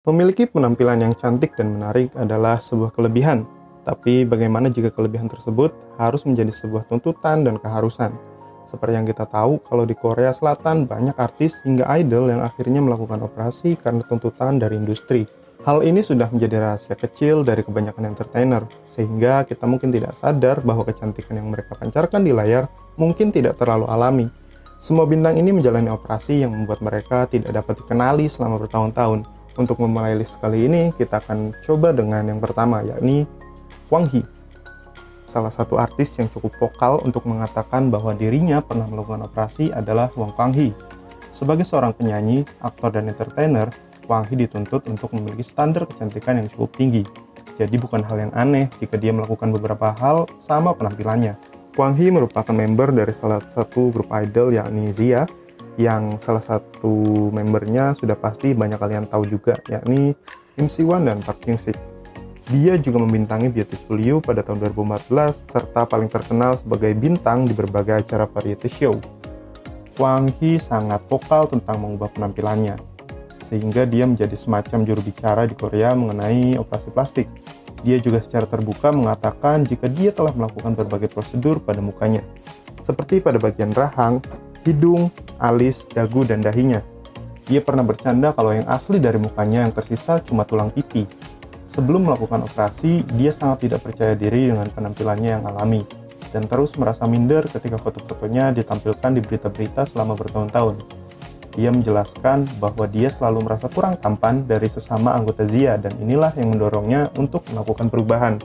Memiliki penampilan yang cantik dan menarik adalah sebuah kelebihan, tapi bagaimana jika kelebihan tersebut harus menjadi sebuah tuntutan dan keharusan? Seperti yang kita tahu, kalau di Korea Selatan banyak artis hingga idol yang akhirnya melakukan operasi karena tuntutan dari industri. Hal ini sudah menjadi rahasia kecil dari kebanyakan entertainer, sehingga kita mungkin tidak sadar bahwa kecantikan yang mereka pancarkan di layar mungkin tidak terlalu alami. Semua bintang ini menjalani operasi yang membuat mereka tidak dapat dikenali selama bertahun-tahun. Untuk memulai list kali ini, kita akan coba dengan yang pertama, yakni Kwang Hee. Salah satu artis yang cukup vokal untuk mengatakan bahwa dirinya pernah melakukan operasi adalah Won Kwang Hee. Sebagai seorang penyanyi, aktor, dan entertainer, Kwang Hee dituntut untuk memiliki standar kecantikan yang cukup tinggi. Jadi bukan hal yang aneh jika dia melakukan beberapa hal sama penampilannya. Kwang Hee merupakan member dari salah satu grup idol yakni Zia, yang salah satu membernya sudah pasti banyak kalian tahu juga, yakni Kim Si-won dan Park Hyung-sik. Dia juga membintangi Beautiful You pada tahun 2014, serta paling terkenal sebagai bintang di berbagai acara variety show. Kwang Hee sangat vokal tentang mengubah penampilannya, sehingga dia menjadi semacam juru bicara di Korea mengenai operasi plastik. Dia juga secara terbuka mengatakan jika dia telah melakukan berbagai prosedur pada mukanya, seperti pada bagian rahang, hidung, alis, dagu, dan dahinya. Dia pernah bercanda kalau yang asli dari mukanya yang tersisa cuma tulang pipi. Sebelum melakukan operasi, dia sangat tidak percaya diri dengan penampilannya yang alami, dan terus merasa minder ketika foto-fotonya ditampilkan di berita-berita selama bertahun-tahun. Dia menjelaskan bahwa dia selalu merasa kurang tampan dari sesama anggota Zia, dan inilah yang mendorongnya untuk melakukan perubahan.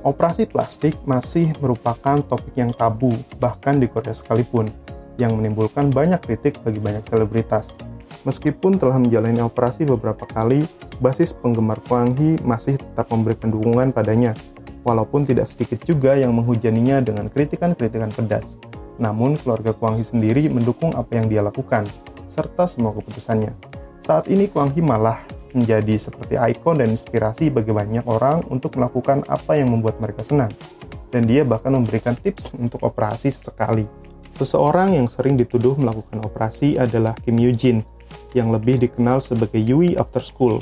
Operasi plastik masih merupakan topik yang tabu, bahkan di Korea sekalipun, yang menimbulkan banyak kritik bagi banyak selebritas. Meskipun telah menjalani operasi beberapa kali, basis penggemar Kwang Hee masih tetap memberikan dukungan padanya, walaupun tidak sedikit juga yang menghujaninya dengan kritikan-kritikan pedas. Namun, keluarga Kwang Hee sendiri mendukung apa yang dia lakukan, serta semua keputusannya. Saat ini Kwang Hee malah menjadi seperti ikon dan inspirasi bagi banyak orang untuk melakukan apa yang membuat mereka senang. Dan dia bahkan memberikan tips untuk operasi sesekali. Seseorang yang sering dituduh melakukan operasi adalah Kim Yoo-jin, yang lebih dikenal sebagai Yui After School.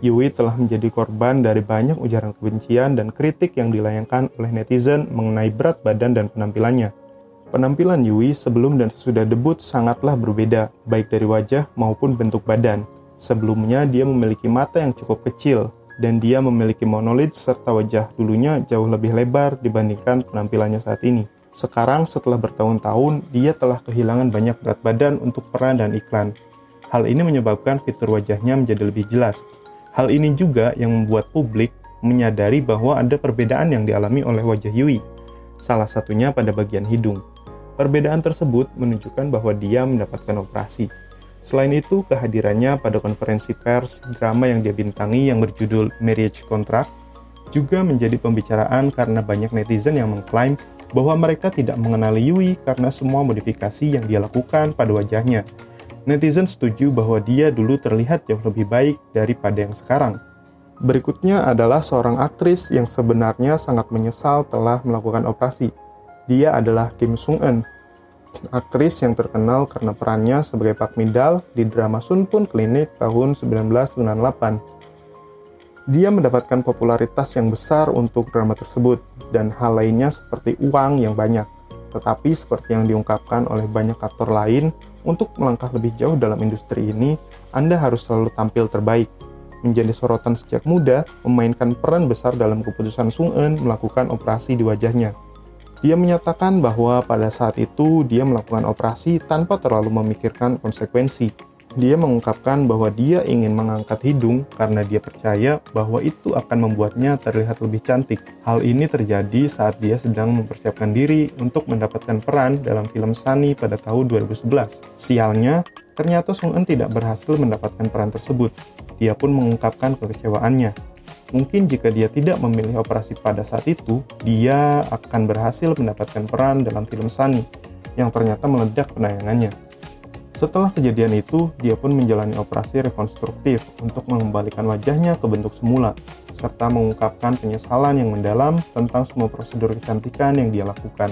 Yui telah menjadi korban dari banyak ujaran kebencian dan kritik yang dilayangkan oleh netizen mengenai berat badan dan penampilannya. Penampilan Yui sebelum dan sesudah debut sangatlah berbeda, baik dari wajah maupun bentuk badan. Sebelumnya dia memiliki mata yang cukup kecil, dan dia memiliki monolid serta wajah dulunya jauh lebih lebar dibandingkan penampilannya saat ini. Sekarang setelah bertahun-tahun, dia telah kehilangan banyak berat badan untuk peran dan iklan. Hal ini menyebabkan fitur wajahnya menjadi lebih jelas. Hal ini juga yang membuat publik menyadari bahwa ada perbedaan yang dialami oleh wajah Yui, salah satunya pada bagian hidung. Perbedaan tersebut menunjukkan bahwa dia mendapatkan operasi. Selain itu, kehadirannya pada konferensi pers drama yang dia bintangi yang berjudul Marriage Contract juga menjadi pembicaraan karena banyak netizen yang mengklaim bahwa mereka tidak mengenali Yui karena semua modifikasi yang dia lakukan pada wajahnya. Netizen setuju bahwa dia dulu terlihat jauh lebih baik daripada yang sekarang. Berikutnya adalah seorang aktris yang sebenarnya sangat menyesal telah melakukan operasi. Dia adalah Kim Sung-eun, aktris yang terkenal karena perannya sebagai Pak Midal di drama Sunpun Clinic tahun 1998. Dia mendapatkan popularitas yang besar untuk drama tersebut, dan hal lainnya seperti uang yang banyak. Tetapi seperti yang diungkapkan oleh banyak aktor lain, untuk melangkah lebih jauh dalam industri ini, Anda harus selalu tampil terbaik. Menjadi sorotan sejak muda, memainkan peran besar dalam keputusan Sung-eun melakukan operasi di wajahnya. Dia menyatakan bahwa pada saat itu dia melakukan operasi tanpa terlalu memikirkan konsekuensi. Dia mengungkapkan bahwa dia ingin mengangkat hidung karena dia percaya bahwa itu akan membuatnya terlihat lebih cantik. Hal ini terjadi saat dia sedang mempersiapkan diri untuk mendapatkan peran dalam film Sunny pada tahun 2011. Sialnya, ternyata Sung-eun tidak berhasil mendapatkan peran tersebut. Dia pun mengungkapkan kekecewaannya. Mungkin jika dia tidak memilih operasi pada saat itu, dia akan berhasil mendapatkan peran dalam film Sunny, yang ternyata meledak penayangannya. Setelah kejadian itu, dia pun menjalani operasi rekonstruktif untuk mengembalikan wajahnya ke bentuk semula, serta mengungkapkan penyesalan yang mendalam tentang semua prosedur kecantikan yang dia lakukan.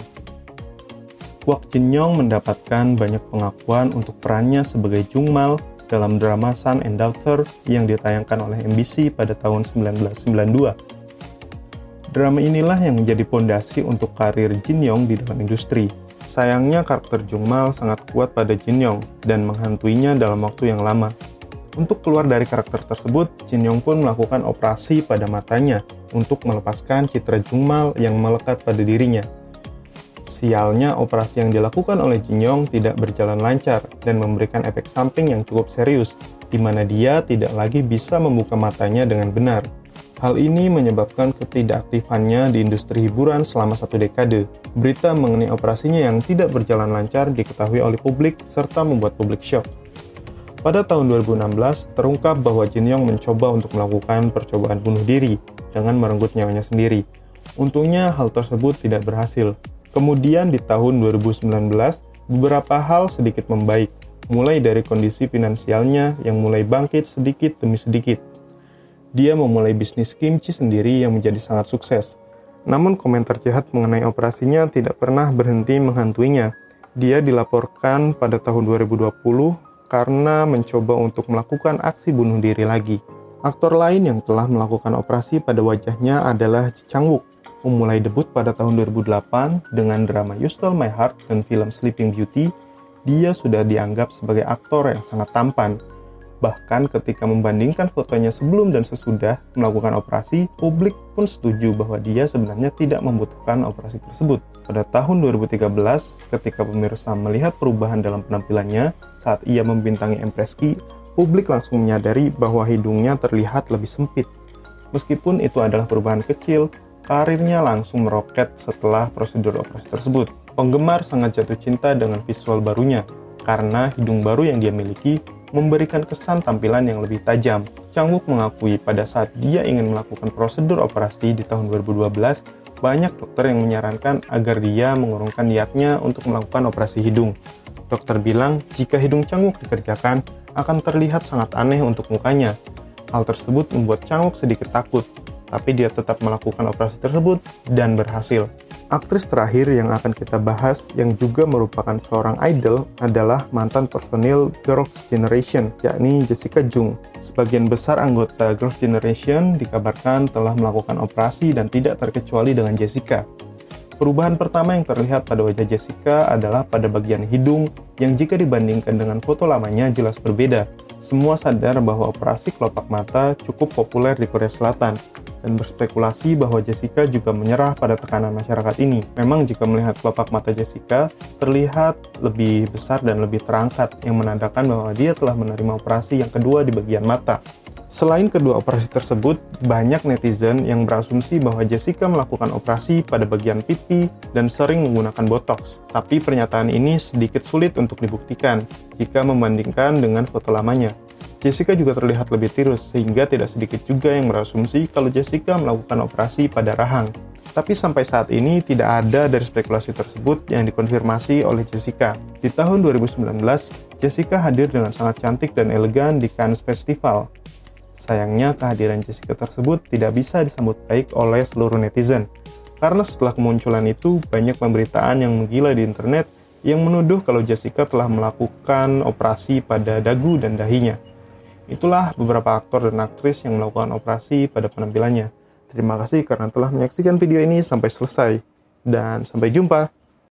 Kwak Jin Young mendapatkan banyak pengakuan untuk perannya sebagai Jungmal dalam drama Son and Daughter yang ditayangkan oleh MBC pada tahun 1992. Drama inilah yang menjadi fondasi untuk karir Jin Yong di dalam industri. Sayangnya karakter Jung Mal sangat kuat pada Jin Yong dan menghantuinya dalam waktu yang lama. Untuk keluar dari karakter tersebut, Jin Yong pun melakukan operasi pada matanya untuk melepaskan citra Jung Mal yang melekat pada dirinya. Sialnya, operasi yang dilakukan oleh Jin Yong tidak berjalan lancar dan memberikan efek samping yang cukup serius, di mana dia tidak lagi bisa membuka matanya dengan benar. Hal ini menyebabkan ketidakaktifannya di industri hiburan selama 1 dekade. Berita mengenai operasinya yang tidak berjalan lancar diketahui oleh publik serta membuat publik syok. Pada tahun 2016, terungkap bahwa Jin Yong mencoba untuk melakukan percobaan bunuh diri dengan merenggut nyawanya sendiri. Untungnya hal tersebut tidak berhasil. Kemudian di tahun 2019, beberapa hal sedikit membaik, mulai dari kondisi finansialnya yang mulai bangkit sedikit demi sedikit. Dia memulai bisnis kimchi sendiri yang menjadi sangat sukses. Namun komentar jahat mengenai operasinya tidak pernah berhenti menghantuinya. Dia dilaporkan pada tahun 2020 karena mencoba untuk melakukan aksi bunuh diri lagi. Aktor lain yang telah melakukan operasi pada wajahnya adalah Ji Chang-wook. Memulai debut pada tahun 2008 dengan drama You Stole My Heart dan film Sleeping Beauty, dia sudah dianggap sebagai aktor yang sangat tampan. Bahkan ketika membandingkan fotonya sebelum dan sesudah melakukan operasi, publik pun setuju bahwa dia sebenarnya tidak membutuhkan operasi tersebut. Pada tahun 2013, ketika pemirsa melihat perubahan dalam penampilannya saat ia membintangi Empress Ki, publik langsung menyadari bahwa hidungnya terlihat lebih sempit. Meskipun itu adalah perubahan kecil, karirnya langsung meroket setelah prosedur operasi tersebut. Penggemar sangat jatuh cinta dengan visual barunya, karena hidung baru yang dia miliki memberikan kesan tampilan yang lebih tajam. Chang-wook mengakui pada saat dia ingin melakukan prosedur operasi di tahun 2012, banyak dokter yang menyarankan agar dia mengurungkan niatnya untuk melakukan operasi hidung. Dokter bilang jika hidung Chang-wook dikerjakan, akan terlihat sangat aneh untuk mukanya. Hal tersebut membuat Chang-wook sedikit takut, tapi dia tetap melakukan operasi tersebut dan berhasil. Aktris terakhir yang akan kita bahas yang juga merupakan seorang idol adalah mantan personil Girls' Generation, yakni Jessica Jung. Sebagian besar anggota Girls' Generation dikabarkan telah melakukan operasi dan tidak terkecuali dengan Jessica. Perubahan pertama yang terlihat pada wajah Jessica adalah pada bagian hidung yang jika dibandingkan dengan foto lamanya jelas berbeda. Semua sadar bahwa operasi kelopak mata cukup populer di Korea Selatan dan berspekulasi bahwa Jessica juga menyerah pada tekanan masyarakat ini. Memang jika melihat kelopak mata Jessica terlihat lebih besar dan lebih terangkat yang menandakan bahwa dia telah menerima operasi yang kedua di bagian mata. Selain kedua operasi tersebut, banyak netizen yang berasumsi bahwa Jessica melakukan operasi pada bagian pipi dan sering menggunakan botox. Tapi pernyataan ini sedikit sulit untuk dibuktikan jika membandingkan dengan foto lamanya. Jessica juga terlihat lebih tirus, sehingga tidak sedikit juga yang berasumsi kalau Jessica melakukan operasi pada rahang. Tapi sampai saat ini tidak ada dari spekulasi tersebut yang dikonfirmasi oleh Jessica. Di tahun 2019, Jessica hadir dengan sangat cantik dan elegan di Cannes Festival. Sayangnya kehadiran Jessica tersebut tidak bisa disambut baik oleh seluruh netizen. Karena setelah kemunculan itu, banyak pemberitaan yang menggila di internet yang menuduh kalau Jessica telah melakukan operasi pada dagu dan dahinya. Itulah beberapa aktor dan aktris yang melakukan operasi pada penampilannya. Terima kasih karena telah menyaksikan video ini sampai selesai. Dan sampai jumpa!